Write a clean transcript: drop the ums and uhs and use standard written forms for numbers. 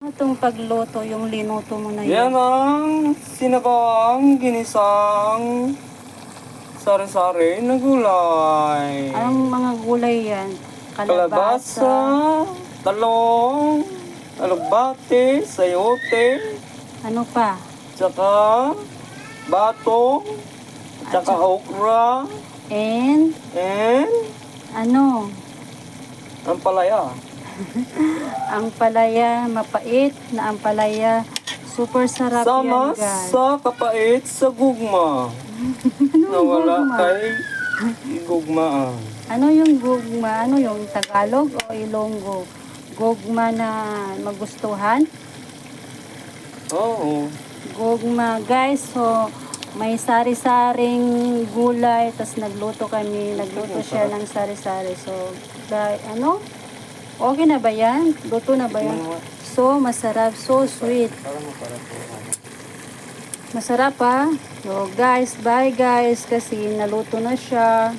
Itong pagluto, yung linuto mo na Yan yun. ang sinagang ginisang sari-sari na gulay. Anong mga gulay yan? Kalabasa, talong, alugbate, sayote, Ano pa? tsaka batong, tsaka okra, And, and ano? ampalaya. Ang palaya, mapait na ang palaya. Super sarap Sama yan, guys. sa kapait sa gugma. Na wala gugma? kay gugmaan. Ano yung gugma? Ano yung Tagalog o Ilonggo? Gugma na magustuhan? Oo. Gugma, guys. So, may sari-saring gulay. Tapos nagluto kami. Nagluto siya ng sari-sari. So, ano? Okay na ba yan? Luto na ba yan? So, masarap. So, sweet. Masarap, ha? So, guys, bye guys. Kasi naluto na siya.